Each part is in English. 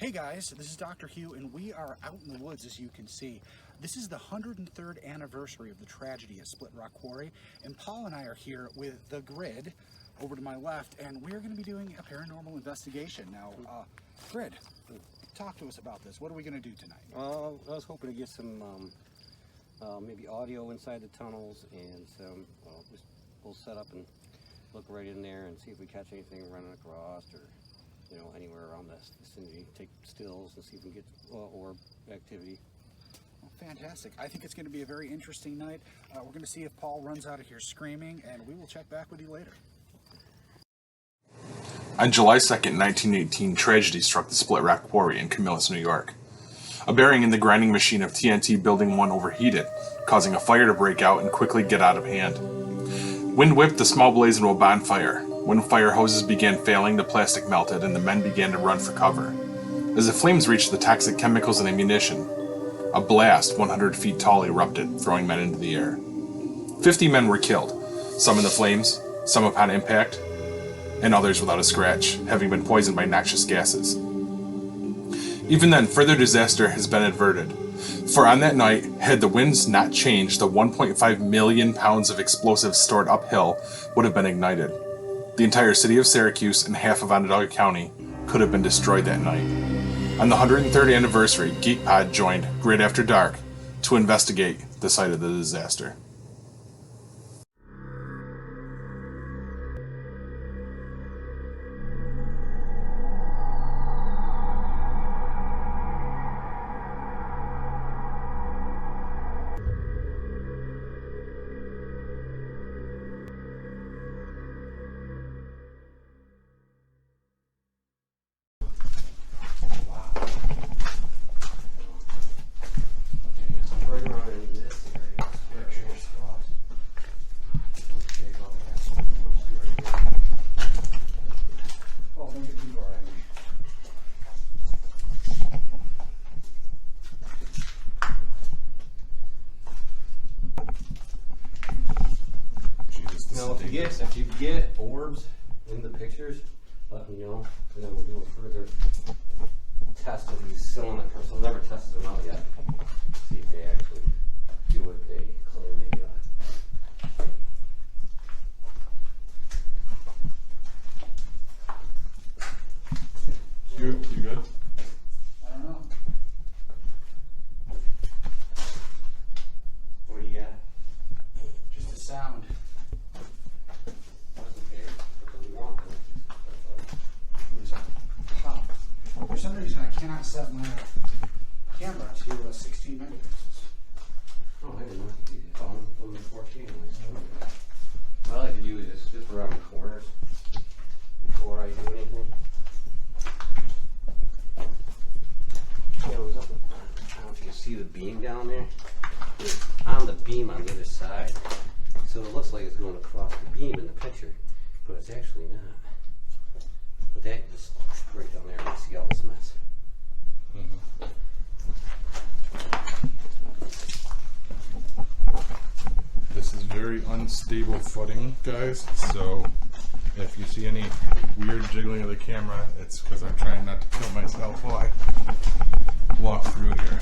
Hey guys, this is Dr. Hugh and we are out in the woods, as you can see. This is the 103rd anniversary of the tragedy at Split Rock Quarry, and Paul and I are here with the Grid over to my left, and we're going to be doing a paranormal investigation. Now, Grid, talk to us about this. What are we going to do tonight? I was hoping to get some maybe audio inside the tunnels and some, we'll set up and look right in there and see if we catch anything running across or anywhere around the vicinity. Take stills and see if we can get orb activity. Well, fantastic. I think it's going to be a very interesting night. We're going to see if Paul runs out of here screaming, and we will check back with you later. On July 2nd, 1918, tragedy struck the Split Rock Quarry in Camillus, New York. A bearing in the grinding machine of TNT Building 1 overheated, causing a fire to break out and quickly get out of hand. Wind whipped the small blaze into a bonfire. When fire hoses began failing, the plastic melted and the men began to run for cover. As the flames reached the toxic chemicals and ammunition, a blast 100 feet tall erupted, throwing men into the air. 50 men were killed, some in the flames, some upon impact, and others without a scratch, having been poisoned by noxious gases. Even then, further disaster has been averted, for on that night, had the winds not changed, the 1.5 million pounds of explosives stored uphill would have been ignited. The entire city of Syracuse and half of Onondaga County could have been destroyed that night. On the 103rd anniversary, GeekPod joined Grid After Dark to investigate the site of the disaster. Now, if you get orbs in the pictures, let me know, and then we'll do a further test of these cylinders. So we'll never tested them out yet. See if they actually do what they claim they do. You good? I don't know. What do you got? Just a sound. For some reason, I cannot set my camera to 16 megapixels. Oh, I didn't know you could do that. Oh, I'm 14. What I like to do is just around the corners before I do anything. Yeah, it was up. I don't know if you can see the beam down there. It's on the beam on the other side. So it looks like it's going across the beam in the picture, but it's actually not. But that is right down there. You see all this mess. This is very unstable footing, guys, so if you see any weird jiggling of the camera, it's because I'm trying not to kill myself while I walk through here.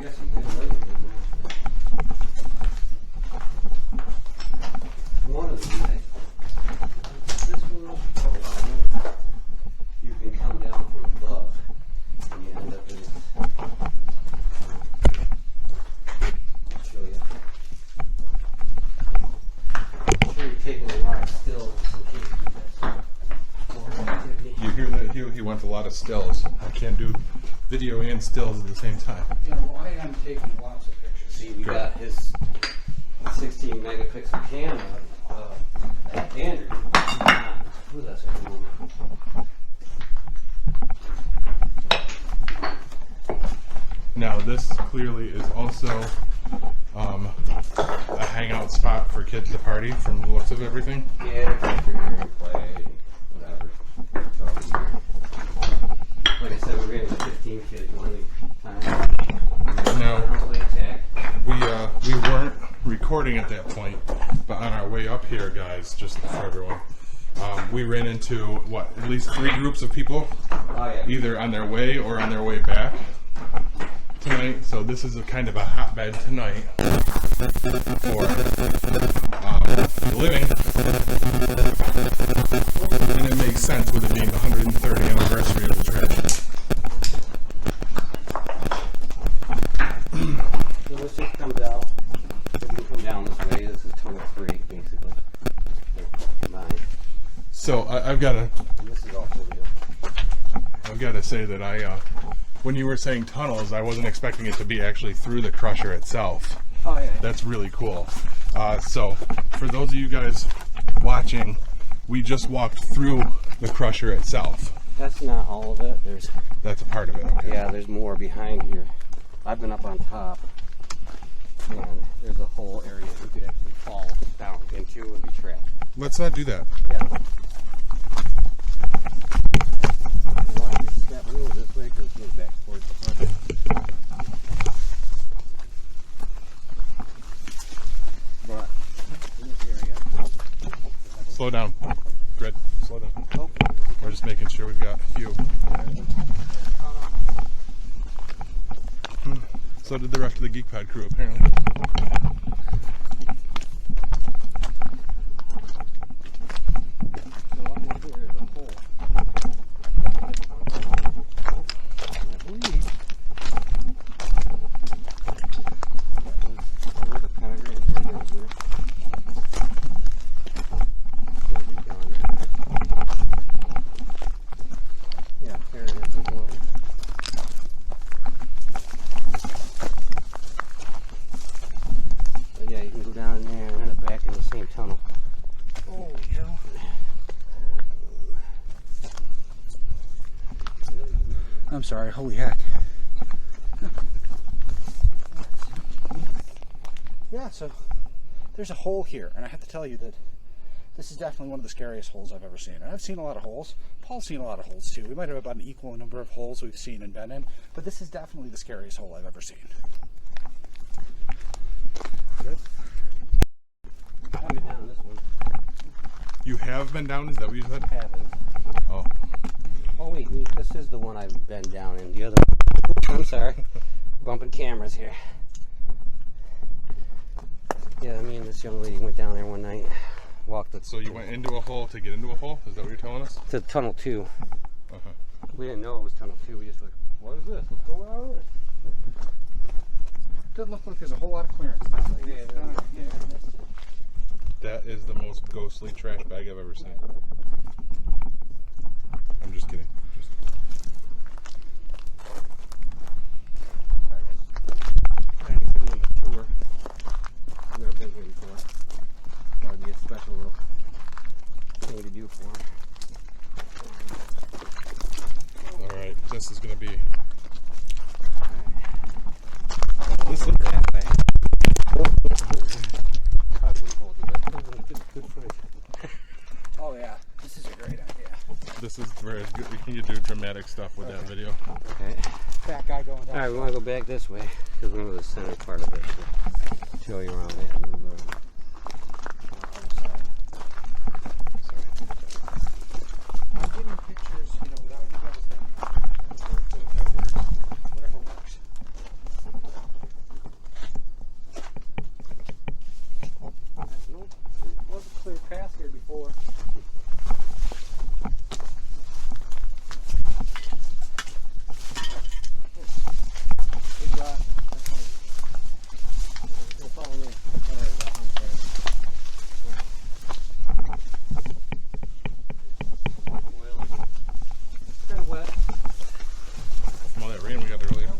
Yes, you did right. One of these, this one, you can come down from above and you end up in this. I'll show you. I'm sure you're taking a lot of stills in case you get more activity. You hear that? He wants a lot of stills. I can't do video and stills at the same time. Yeah, well, I am taking lots of pictures. See, we got his 16 megapixel camera. Andrew, who's that at the moment? Now, this clearly is also a hangout spot for kids to party from the looks of everything. Yeah, they're here and play, whatever. Like I said, we're getting 15 kids one time. No, we weren't recording at that point, but on our way up here, guys, just for everyone, We ran into, what, at least 3 groups of people, Oh, yeah. either on their way or on their way back tonight. So this is a kind of a hotbed tonight for living. And it makes sense with it being the 103rd anniversary of the tragedy. So this just comes out. If you come down this way, this is tunnel 3, basically. Combined. So I've got to... And this is also new. I've got to say that when you were saying tunnels, I wasn't expecting it to be actually through the crusher itself. Oh, yeah. That's really cool. So for those of you guys watching, we just walked through the crusher itself. That's not all of it. That's a part of it. Okay. Yeah, there's more behind here. I've been up on top, and there's a whole area you could actually fall down into and be trapped. Let's not do that. Yeah. Watch your step. I'm going this way because it's moving back towards the front. But in this area. Slow down. Grid, slow down. Oh, We're just making sure we've got a few. So did the rest of the Geek Pod crew, apparently. so up in here is a hole. I believe there was a pentagram here. Yeah, there it is as well. But yeah, you can go down in there and end up back in the same tunnel. Oh, hell. I'm sorry, holy heck. Yeah, so there's a hole here, and I have to tell you that this is definitely one of the scariest holes I've ever seen. And I've seen a lot of holes. Paul's seen a lot of holes too. We might have about an equal number of holes we've seen and been in, but this is definitely the scariest hole I've ever seen. Good. I've been down this one. You have been down, is that what you said? Haven't. Oh. Oh wait, this is the one I've been down in. The other one. Oops, I'm sorry. Bumping cameras here. Yeah, me and this young lady went down there one night. Walked the. So you went into a hole to get into a hole? Is that what you're telling us? To tunnel 2. Uh-huh. We didn't know it was tunnel 2. We just like, what is this? Let's go out of it. Doesn't look like there's a whole lot of clearance down there. That is the most ghostly trash bag I've ever seen. I'm just kidding. Sorry, guys. Trying to give them a tour. I've never been here before. That would be a special little thing to do for them. Alright, this is going to be... This is that way. Probably wouldn't hold it, but good footage. Oh yeah, this is a great idea. This is very good. We can do dramatic stuff with that video. Okay. Fat guy going down. Alright, we want to go back this way because we know the center part of it. To show you around that. And move over. I'm getting pictures, without you guys having whatever works. No, it was a clear path here before. Big rock. Go follow me. There, that one's there. Oily. It's kind of wet. From all that rain we got earlier.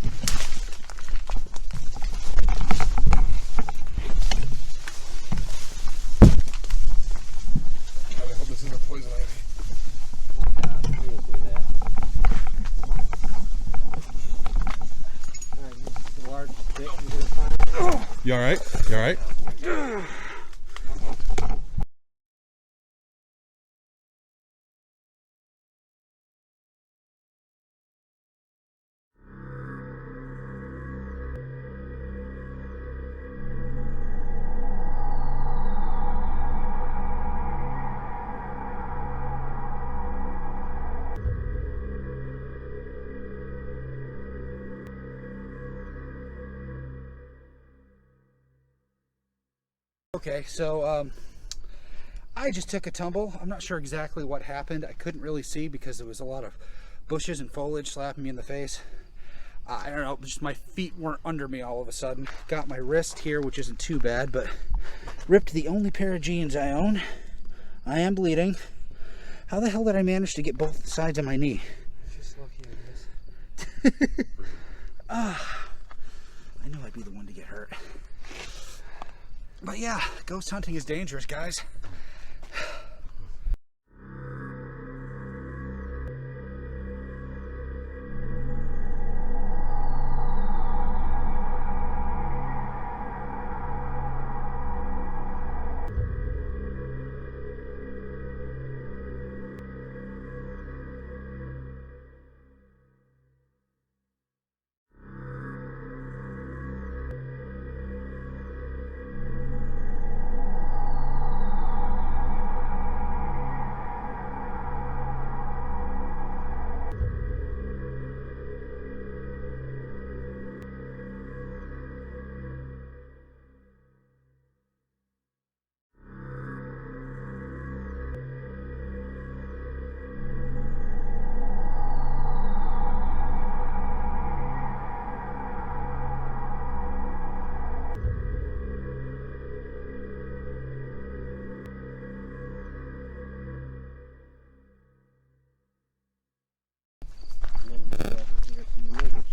I hope this isn't poison ivy. Oh God, we didn't do that. Alright, this is a large stick you're gonna find. You alright? You alright? Okay, so I just took a tumble. I'm not sure exactly what happened. I couldn't really see because there was a lot of bushes and foliage slapping me in the face. I don't know, just my feet weren't under me all of a sudden. Got my wrist here, which isn't too bad, but ripped the only pair of jeans I own. I am bleeding. How the hell did I manage to get both sides of my knee? Just lucky, I guess. I knew I'd be the one to get hurt. But yeah, ghost hunting is dangerous, guys.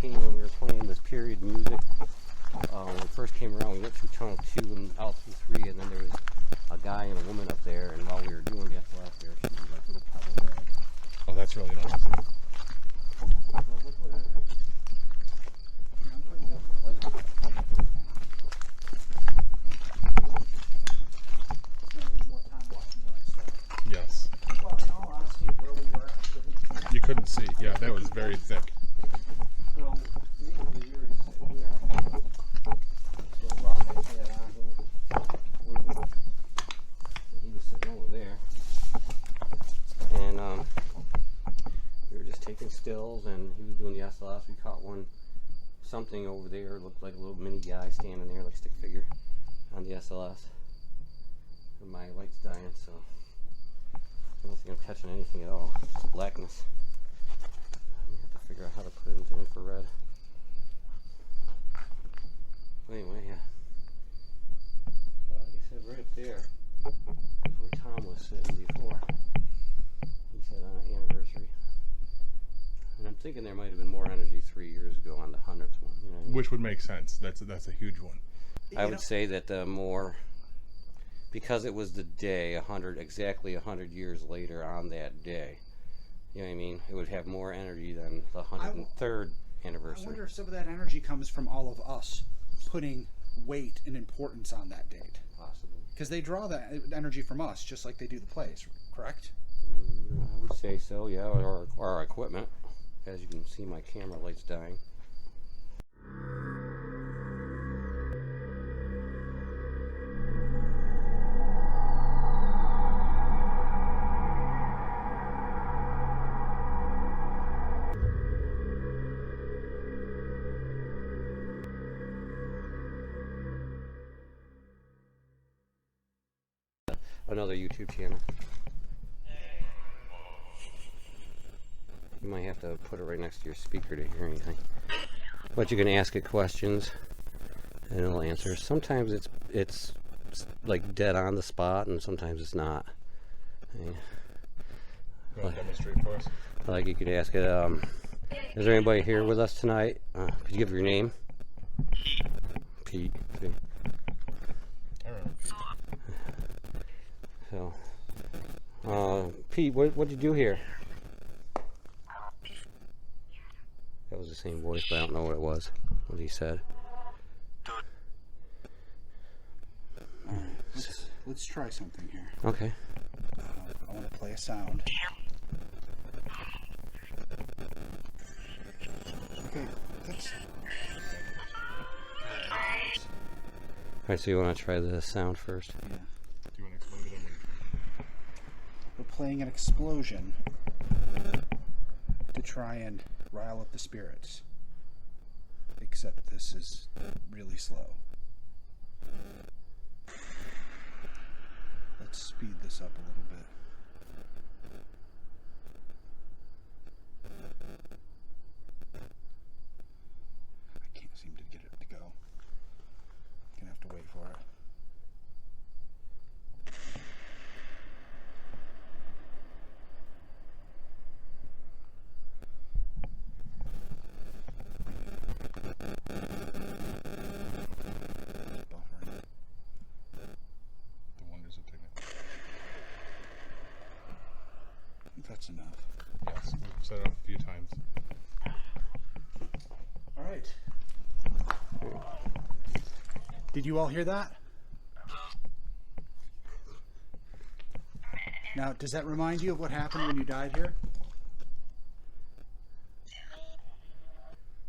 Came when we were playing this period music. When it first came around, we went through tunnel 2 and out through 3, and then there was a guy and a woman up there, and while we were doing the SLS there, she was like little pebble bag. Oh, that's really nice. Yes. Well, in all honesty, where we were, You couldn't see. Yeah, that was very thick. So, maybe we were just sitting here. Little rock I had on here. He was sitting over there. And we were just taking stills, and he was doing the SLS. We caught one, something over there, looked like a little mini guy standing there, like a stick figure on the SLS. And my light's dying, so I don't think I'm catching anything at all. Just blackness. I'm gonna have to figure out how to put it into infrared. Anyway, yeah. Well, like I said, right up there is where Tom was sitting before. He said on an anniversary. And I'm thinking there might have been more energy 3 years ago on the 100th one. You know what I mean? Which would make sense. That's a huge one. I would say that the more, because it was the day, exactly 100 years later on that day, you know what I mean? It would have more energy than the 103rd I anniversary. wonder if some of that energy comes from all of us putting weight and importance on that date. Possibly. Because they draw that energy from us, just like they do the plays, correct? I would say so, yeah, or our equipment. As you can see, my camera light's dying. Another YouTube channel. You might have to put it right next to your speaker to hear anything. But you can ask it questions and it'll answer. Sometimes it's like dead on the spot, and sometimes it's not. You want to demonstrate for us? Like you could ask it, is there anybody here with us tonight? Could you give your name? Pete. See? So, Pete, what did you do here? That was the same voice, but I don't know what it was, what he said. Let's try something here. Okay. I want to play a sound. Okay, that's... Alright, so you want to try the sound first? Yeah. Do you want to explain to them? We're playing an explosion to try and rile up the spirits. Except this is really slow. this up a little bit. I can't seem to get it to go. Gonna have to wait for it. It's buffering. The wonders of technology. I think that's enough. Yes, we've set it up a few times. All right. Did you all hear that? Now, does that remind you of what happened when you died here?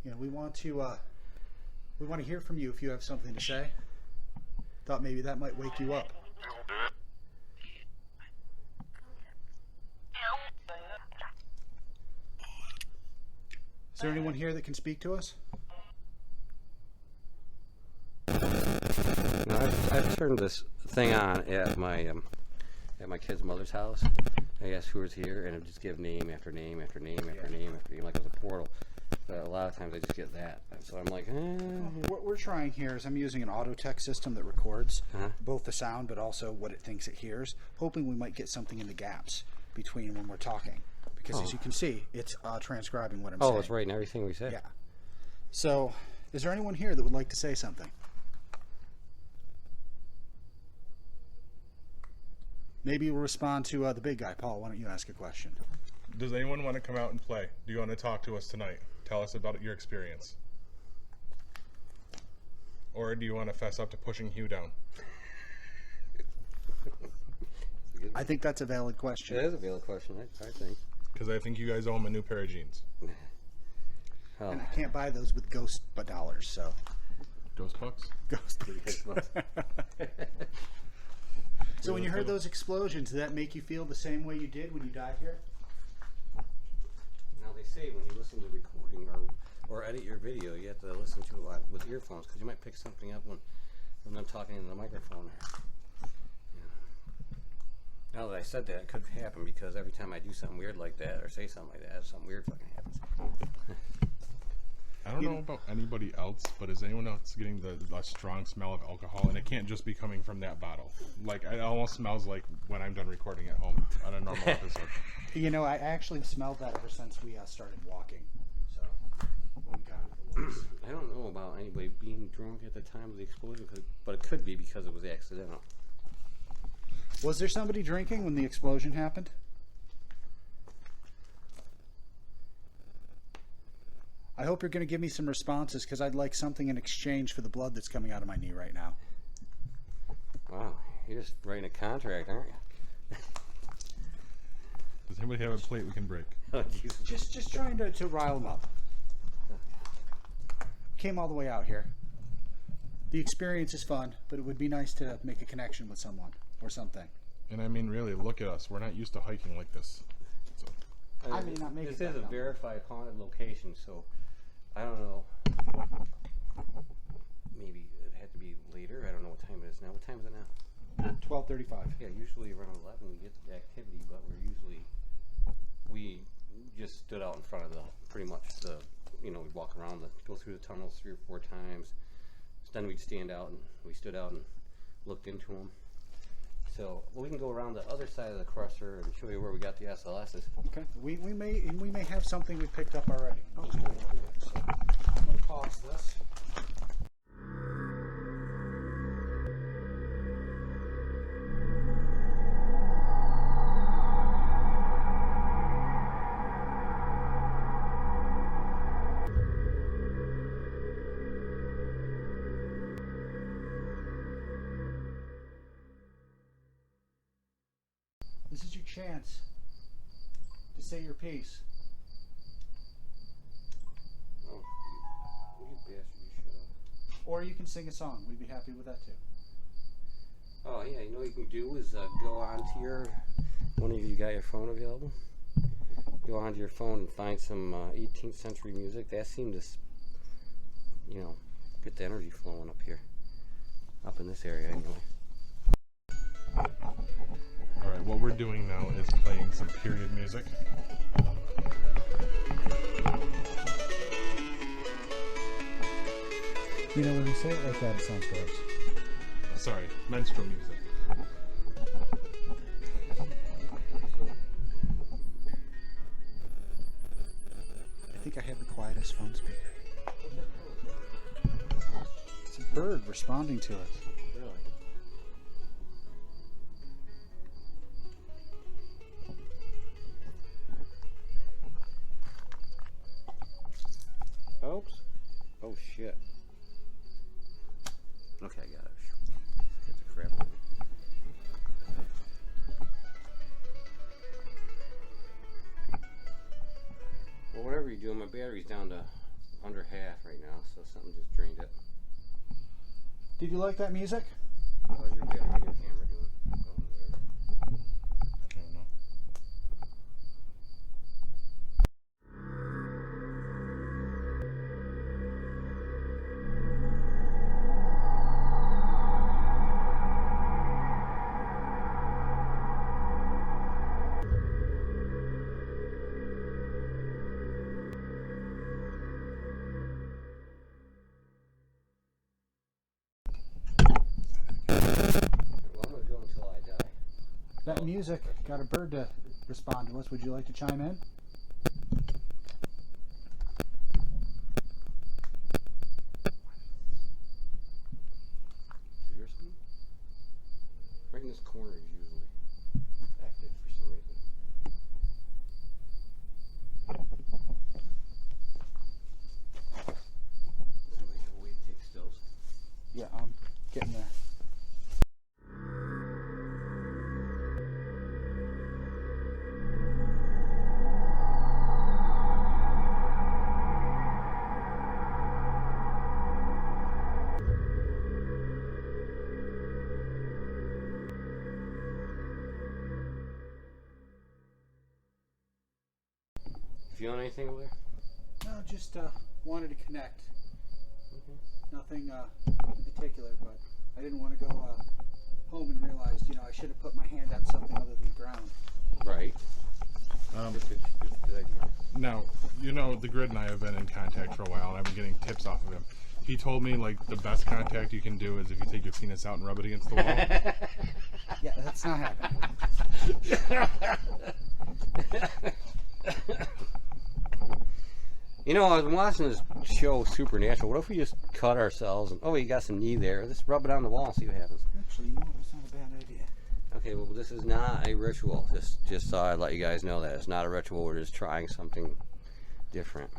Yeah, we want to hear from you if you have something to say. Thought maybe that might wake you up. Is there anyone here that can speak to us? No, I've turned this thing on at my kid's mother's house. I asked who was here, and it would just give name after name after name after name after name, like it was a portal. But a lot of times I just get that, and so I'm like, What we're trying here is I'm using an auto tech system that records both the sound but also what it thinks it hears, hoping we might get something in the gaps between when we're talking. Because as you can see, it's transcribing what I'm saying. Oh, it's writing everything we said. Yeah. So, is there anyone here that would like to say something? Maybe we'll respond to the big guy. Paul, why don't you ask a question? Does anyone want to come out and play? Do you want to talk to us tonight? Tell us about your experience. Or do you want to fess up to pushing Hugh down? I think that's a valid question. It is a valid question, I think. Because I think you guys owe him a new pair of jeans. Oh. And I can't buy those with ghost dollars, so. Ghost bucks? Ghost. So when you heard those explosions, did that make you feel the same way you did when you died here? Now they say when you listen to recording or edit your video, you have to listen to it with earphones because you might pick something up when I'm talking into the microphone there. Yeah. Now that I said that, it could happen because every time I do something weird like that or say something like that, something weird fucking happens. I don't know about anybody else, but is anyone else getting the strong smell of alcohol? And it can't just be coming from that bottle. Like, it almost smells like when I'm done recording at home on a normal episode. You know, I actually smelled that ever since we started walking. So, when we got into the woods. I don't know about anybody being drunk at the time of the explosion, but it could be because it was accidental. Was there somebody drinking when the explosion happened? I hope you're going to give me some responses because I'd like something in exchange for the blood that's coming out of my knee right now. Wow, you're just writing a contract, aren't you? Does anybody have a plate we can break? Oh, Jesus. Just trying to rile them up. Came all the way out here. The experience is fun, but it would be nice to make a connection with someone or something. And I mean, really, look at us. We're not used to hiking like this. So. I may not make this it is that a number. verified haunted location, so I don't know. Maybe it had to be later. I don't know what time it is now. What time is it now? 12:35. Yeah, usually around 11 we get the activity, but we just stood out in front of pretty much we walk around, go through the tunnels 3 or 4 times. Then we'd stand out and we stood out and looked into them. So we can go around the other side of the crusher and show you where we got the SLSs. Okay. We may have something we picked up already. Oh, cool. So I'm going to pause this. This is your chance to say your piece. Oh, you bastard, you shut up. Or you can sing a song. We'd be happy with that too. Oh yeah, you know what you can do is go onto one of you got your phone available? Go onto your phone and find some 18th century music. That seemed to, get the energy flowing up here. Up in this area anyway. All right, Alright, what we're doing now is playing some period music. You know, when you say it like that, it sounds gross. Sorry, menstrual music. I think I have the quietest phone speaker. It's a bird responding to us. Really? Oops. Oh shit. Okay, I got it. Get the crap. Well, whatever you're doing, my battery's down to under half right now, so something just drained it. Did you like that music? How's your battery and your camera doing? Oh, whatever. I don't know. Well, I'm gonna go until I die. That music got a bird to respond to us. Would you like to chime in? Did you hear something? Right in this corner is usually active for some reason. Does anybody have a way to take stills? Yeah, I'm getting there. Feeling anything over there? No, just wanted to connect. Okay. Nothing in particular, but I didn't want to go home and realize, you know, I should have put my hand on something other than ground. Right. Good idea. Now, you know, the Grid and I have been in contact for a while, and I've been getting tips off of him. He told me, like, the best contact you can do is if you take your penis out and rub it against the wall. Yeah, that's not happening. You know, I was watching this show, Supernatural. What if we just cut ourselves and, oh, you got some knee there. Let's rub it on the wall and see what happens. Actually, you know, it's not a bad idea. Okay, well, this is not a ritual. Just thought I'd let you guys know that. It's not a ritual. We're just trying something different.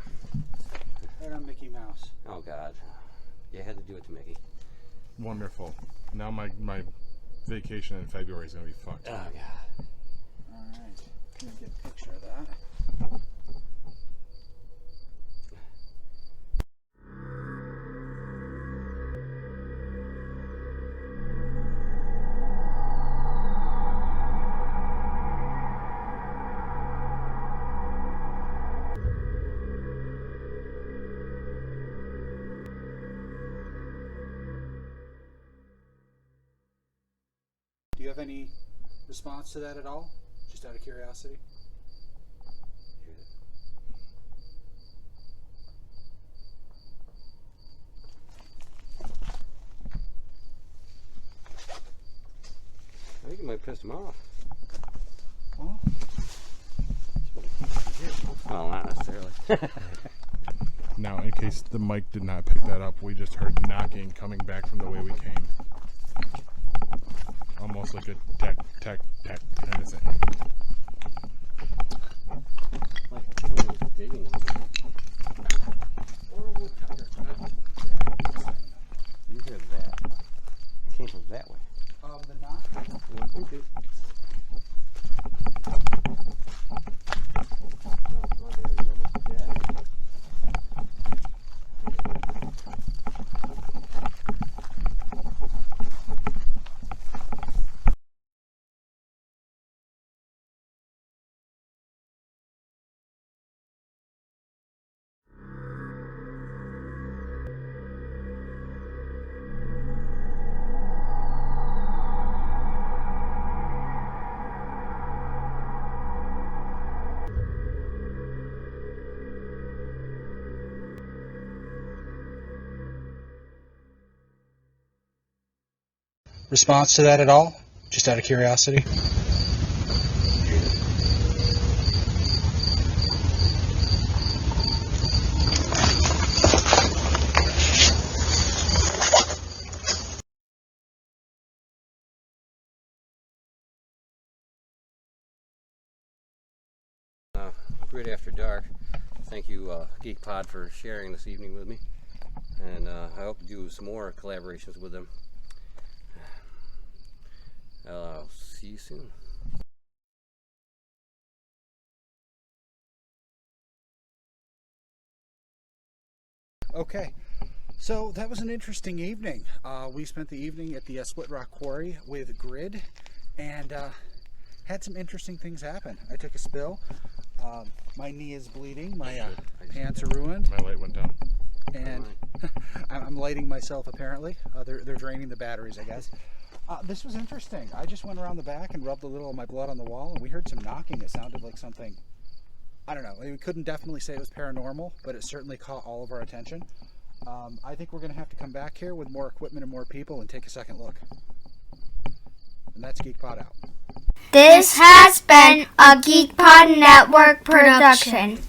Right on Mickey Mouse. Oh, God. You had to do it to Mickey. Wonderful. Now my vacation in February is going to be fucked. Oh, God. Alright, can we get a picture of that? Do you have any response to that at all? Just out of curiosity? I think it might piss him off. Well, Well, not necessarily. Now, in case the mic did not pick that up, we just heard knocking coming back from the way we came. Almost like a tack kind of thing. Like someone was digging. or a woodcutter. You heard that. It came from that way. The knock? Okay. response to that at all? Just out of curiosity? Grid After Dark. Thank you, Geek Pod, for sharing this evening with me, and I hope to do some more collaborations with them. I'll see you soon. Okay, so that was an interesting evening. We spent the evening at the Split Rock Quarry with Grid, and had some interesting things happen. I took a spill. My knee is bleeding. My pants are ruined. My light went down. And I'm lighting myself apparently. They're draining the batteries, I guess. This was interesting. I just went around the back and rubbed a little of my blood on the wall, and we heard some knocking. It sounded like something, I don't know. We couldn't definitely say it was paranormal, but it certainly caught all of our attention. I think we're going to have to come back here with more equipment and more people and take a second look. And that's Geek Pod out. This has been a Geek Pod Network production.